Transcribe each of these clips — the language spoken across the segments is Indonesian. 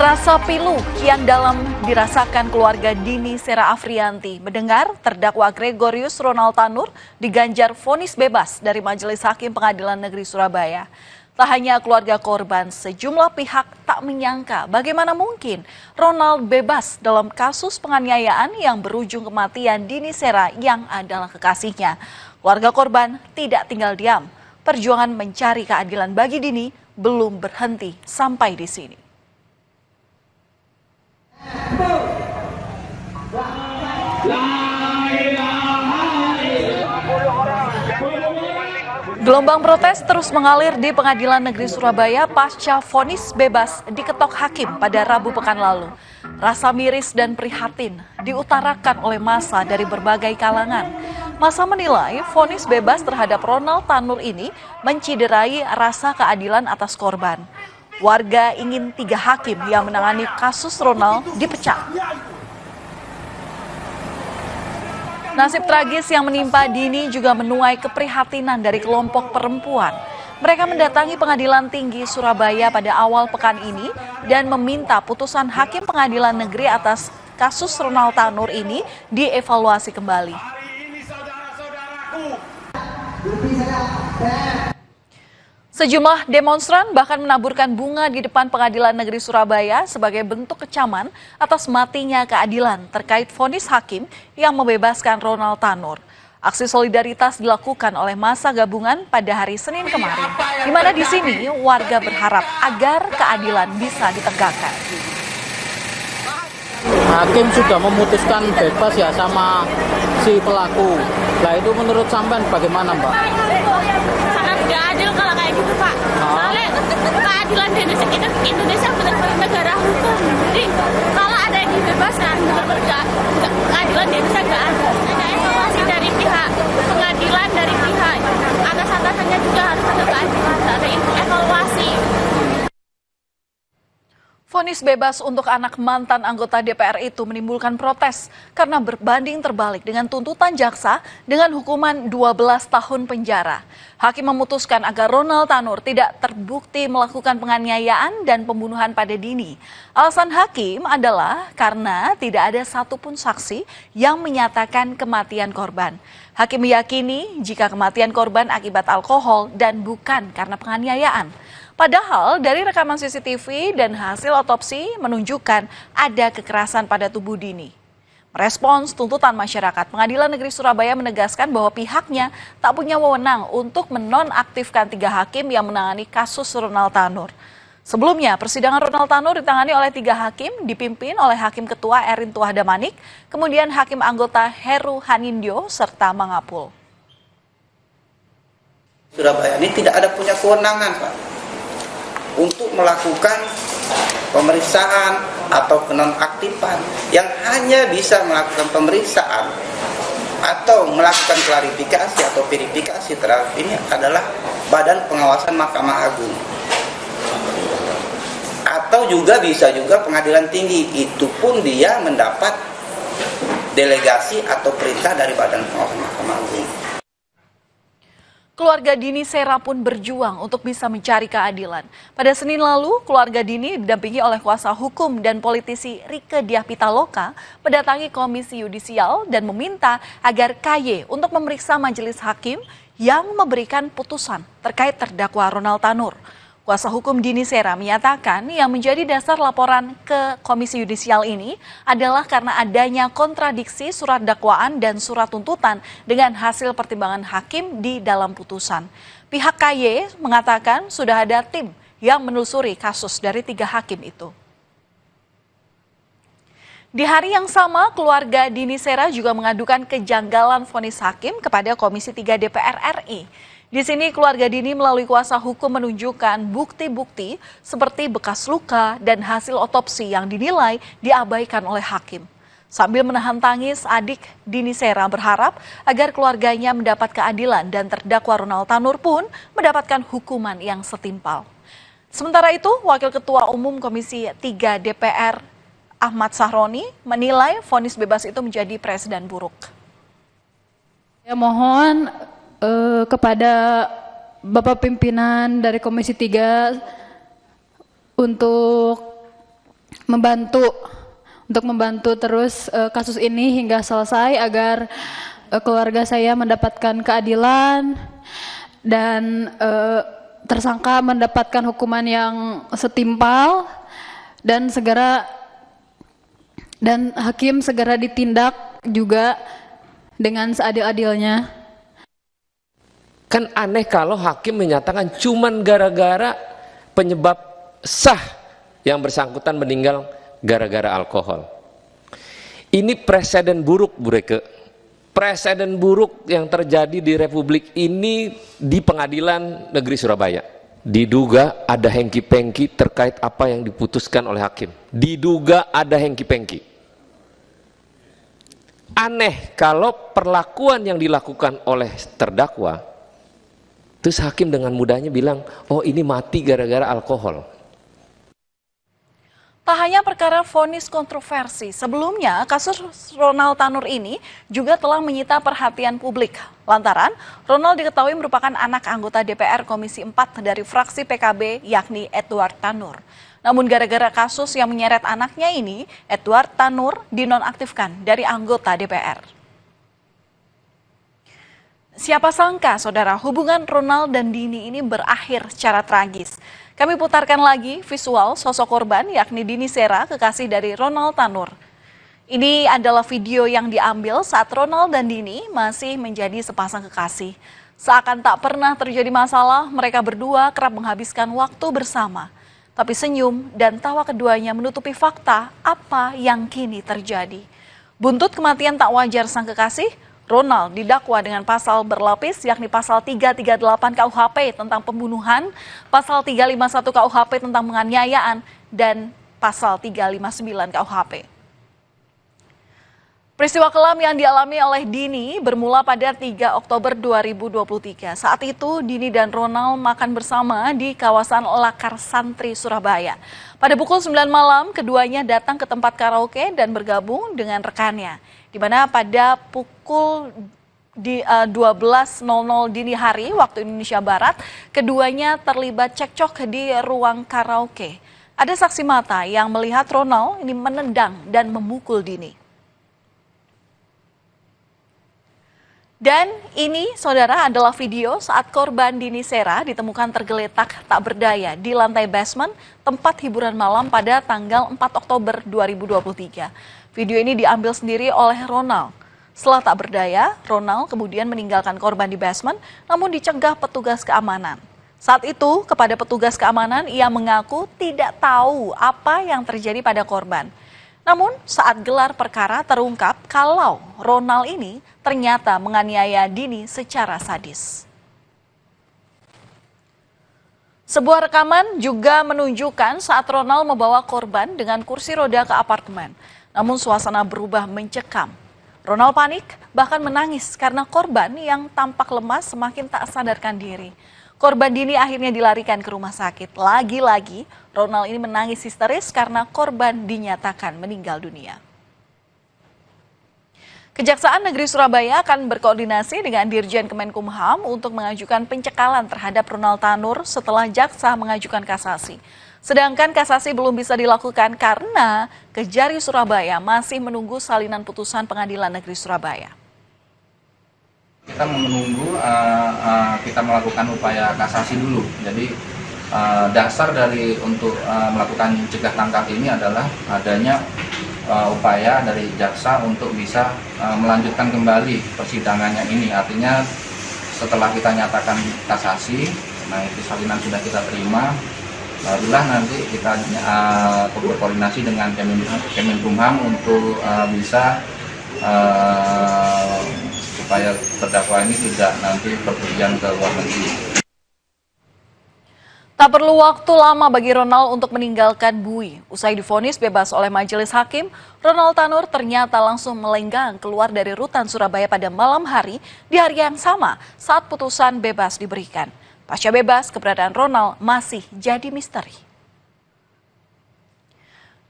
Rasa pilu kian dalam dirasakan keluarga Dini Sera Afriyanti mendengar terdakwa Gregorius Ronald Tanur diganjar vonis bebas dari Majelis Hakim Pengadilan Negeri Surabaya. Tak hanya keluarga korban, sejumlah pihak tak menyangka bagaimana mungkin Ronald bebas dalam kasus penganiayaan yang berujung kematian Dini Sera yang adalah kekasihnya. Keluarga korban tidak tinggal diam. Perjuangan mencari keadilan bagi Dini belum berhenti sampai di sini. Gelombang protes terus mengalir di Pengadilan Negeri Surabaya pasca vonis bebas diketok hakim pada Rabu pekan lalu. Rasa miris dan prihatin diutarakan oleh massa dari berbagai kalangan. Massa menilai vonis bebas terhadap Ronald Tanur ini menciderai rasa keadilan atas korban. Warga ingin 3 hakim yang menangani kasus Ronald dipecat. Nasib tragis yang menimpa Dini juga menuai keprihatinan dari kelompok perempuan. Mereka mendatangi Pengadilan Tinggi Surabaya pada awal pekan ini dan meminta putusan Hakim Pengadilan Negeri atas kasus Ronald Tanur ini dievaluasi kembali. Sejumlah demonstran bahkan menaburkan bunga di depan Pengadilan Negeri Surabaya sebagai bentuk kecaman atas matinya keadilan terkait vonis hakim yang membebaskan Ronald Tanur. Aksi solidaritas dilakukan oleh massa gabungan pada hari Senin kemarin, di mana di sini warga berharap agar keadilan bisa ditegakkan. Hakim sudah memutuskan bebas ya sama si pelaku. Nah itu menurut sampean bagaimana, Mbak? Sangat gak adil kalau kayak gitu, Pak. Soalnya keadilan di Indonesia benar-benar negara hukum. Jadi kalau ada yang dibebaskan, benar-benar keadilan di Indonesia gak ada. Ada evaluasi dari pihak pengadilan, dari pihak atas-atasannya juga harus ada keadilan, ada evaluasi. Vonis bebas untuk anak mantan anggota DPR itu menimbulkan protes karena berbanding terbalik dengan tuntutan jaksa dengan hukuman 12 tahun penjara. Hakim memutuskan agar Ronald Tanur tidak terbukti melakukan penganiayaan dan pembunuhan pada Dini. Alasan hakim adalah karena tidak ada satupun saksi yang menyatakan kematian korban. Hakim meyakini jika kematian korban akibat alkohol dan bukan karena penganiayaan. Padahal dari rekaman CCTV dan hasil otopsi menunjukkan ada kekerasan pada tubuh Dini. Merespons tuntutan masyarakat, Pengadilan Negeri Surabaya menegaskan bahwa pihaknya tak punya wewenang untuk menonaktifkan 3 hakim yang menangani kasus Ronald Tanur. Sebelumnya, persidangan Ronald Tanur ditangani oleh 3 hakim, dipimpin oleh Hakim Ketua Erin Tuahdamanik, kemudian Hakim Anggota Heru Hanindyo, serta Mangapul. Surabaya ini tidak ada punya kewenangan, Pak, untuk melakukan pemeriksaan atau penonaktifan. Yang hanya bisa melakukan pemeriksaan atau melakukan klarifikasi atau verifikasi terhadap ini adalah Badan Pengawasan Mahkamah Agung. Atau juga bisa juga Pengadilan Tinggi, itu pun dia mendapat delegasi atau perintah dari Badan Pengawasan Mahkamah Agung. Keluarga Dini Sera pun berjuang untuk bisa mencari keadilan. Pada Senin lalu, keluarga Dini didampingi oleh kuasa hukum dan politisi Rieke Diah Pitaloka mendatangi Komisi Yudisial dan meminta agar KY untuk memeriksa majelis hakim yang memberikan putusan terkait terdakwa Ronald Tanur. Kuasa hukum Dini Sera menyatakan yang menjadi dasar laporan ke Komisi Yudisial ini adalah karena adanya kontradiksi surat dakwaan dan surat tuntutan dengan hasil pertimbangan hakim di dalam putusan. Pihak KY mengatakan sudah ada tim yang menelusuri kasus dari 3 hakim itu. Di hari yang sama, keluarga Dini Sera juga mengadukan kejanggalan vonis hakim kepada Komisi 3 DPR RI. Di sini keluarga Dini melalui kuasa hukum menunjukkan bukti-bukti seperti bekas luka dan hasil otopsi yang dinilai diabaikan oleh hakim. Sambil menahan tangis, adik Dini Sera berharap agar keluarganya mendapat keadilan dan terdakwa Ronald Tanur pun mendapatkan hukuman yang setimpal. Sementara itu, Wakil Ketua Umum Komisi 3 DPR Ahmad Sahroni menilai vonis bebas itu menjadi presiden buruk. Ya, mohon kepada Bapak pimpinan dari Komisi 3 untuk membantu terus kasus ini hingga selesai agar keluarga saya mendapatkan keadilan dan tersangka mendapatkan hukuman yang setimpal dan hakim segera ditindak juga dengan seadil-adilnya. Kan aneh kalau hakim menyatakan cuman gara-gara penyebab sah yang bersangkutan meninggal gara-gara alkohol. Ini presiden buruk, Bu Reke. Presiden buruk yang terjadi di Republik ini di Pengadilan Negeri Surabaya. Diduga ada hengki-pengki terkait apa yang diputuskan oleh hakim. Diduga ada hengki-pengki. Aneh kalau perlakuan yang dilakukan oleh terdakwa, terus hakim dengan mudahnya bilang, oh ini mati gara-gara alkohol. Tak hanya perkara vonis kontroversi, sebelumnya kasus Ronald Tanur ini juga telah menyita perhatian publik. Lantaran Ronald diketahui merupakan anak anggota DPR Komisi 4 dari fraksi PKB yakni Edward Tanur. Namun gara-gara kasus yang menyeret anaknya ini, Edward Tanur dinonaktifkan dari anggota DPR. Siapa sangka, saudara, hubungan Ronald dan Dini ini berakhir secara tragis. Kami putarkan lagi visual sosok korban yakni Dini Sera, kekasih dari Ronald Tanur. Ini adalah video yang diambil saat Ronald dan Dini masih menjadi sepasang kekasih. Seakan tak pernah terjadi masalah, mereka berdua kerap menghabiskan waktu bersama. Tapi senyum dan tawa keduanya menutupi fakta apa yang kini terjadi. Buntut kematian tak wajar sang kekasih, Ronald didakwa dengan pasal berlapis yakni pasal 338 KUHP tentang pembunuhan, pasal 351 KUHP tentang penganiayaan, dan pasal 359 KUHP. Peristiwa kelam yang dialami oleh Dini bermula pada 3 Oktober 2023. Saat itu Dini dan Ronald makan bersama di kawasan Lakar Santri, Surabaya. Pada pukul 9 malam, keduanya datang ke tempat karaoke dan bergabung dengan rekannya. Di mana pada pukul 12.00 dini hari waktu Indonesia Barat, keduanya terlibat cekcok di ruang karaoke. Ada saksi mata yang melihat Ronald ini menendang dan memukul Dini. Dan ini, saudara, adalah video saat korban Dini Sera ditemukan tergeletak tak berdaya di lantai basement tempat hiburan malam pada tanggal 4 Oktober 2023. Video ini diambil sendiri oleh Ronald. Setelah tak berdaya, Ronald kemudian meninggalkan korban di basement namun dicegah petugas keamanan. Saat itu, kepada petugas keamanan, ia mengaku tidak tahu apa yang terjadi pada korban. Namun saat gelar perkara terungkap kalau Ronald ini ternyata menganiaya Dini secara sadis. Sebuah rekaman juga menunjukkan saat Ronald membawa korban dengan kursi roda ke apartemen. Namun suasana berubah mencekam. Ronald panik bahkan menangis karena korban yang tampak lemas semakin tak sadarkan diri. Korban Dini akhirnya dilarikan ke rumah sakit. Lagi-lagi Ronald ini menangis histeris karena korban dinyatakan meninggal dunia. Kejaksaan Negeri Surabaya akan berkoordinasi dengan Dirjen Kemenkumham untuk mengajukan pencekalan terhadap Ronald Tanur setelah jaksa mengajukan kasasi. Sedangkan kasasi belum bisa dilakukan karena Kejari Surabaya masih menunggu salinan putusan Pengadilan Negeri Surabaya. Kita menunggu, kita melakukan upaya kasasi dulu. Jadi dasar dari untuk melakukan cegah tangkap ini adalah adanya upaya dari jaksa untuk bisa melanjutkan kembali persidangannya ini. Artinya setelah kita nyatakan kasasi, nah itu salinan sudah kita terima, barulah nanti kita berkoordinasi dengan Kemenkumham untuk bisa supaya terdakwa ini tidak nanti berpergian ke luar negeri. Tak perlu waktu lama bagi Ronald untuk meninggalkan bui. Usai divonis bebas oleh majelis hakim, Ronald Tanur ternyata langsung melenggang keluar dari rutan Surabaya pada malam hari di hari yang sama saat putusan bebas diberikan. Pasca bebas, keberadaan Ronald masih jadi misteri.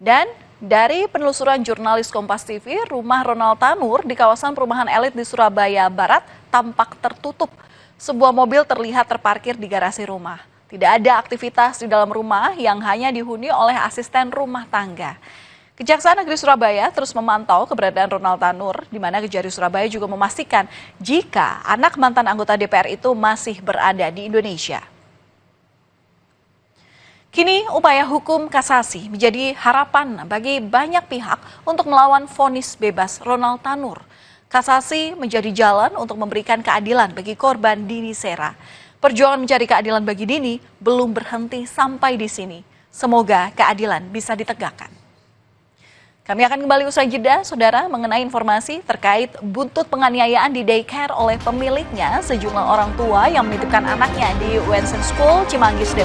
Dan dari penelusuran jurnalis Kompas TV, rumah Ronald Tanur di kawasan perumahan elit di Surabaya Barat tampak tertutup. Sebuah mobil terlihat terparkir di garasi rumah. Tidak ada aktivitas di dalam rumah yang hanya dihuni oleh asisten rumah tangga. Kejaksaan Negeri Surabaya terus memantau keberadaan Ronald Tanur, di mana Kejari Surabaya juga memastikan jika anak mantan anggota DPR itu masih berada di Indonesia. Kini upaya hukum kasasi menjadi harapan bagi banyak pihak untuk melawan vonis bebas Ronald Tanur. Kasasi menjadi jalan untuk memberikan keadilan bagi korban Dini Sera. Perjuangan mencari keadilan bagi Dini belum berhenti sampai di sini. Semoga keadilan bisa ditegakkan. Kami akan kembali usai jeda, saudara, mengenai informasi terkait buntut penganiayaan di daycare oleh pemiliknya, sejumlah orang tua yang menitipkan anaknya di Wensen School Cimanggis Depok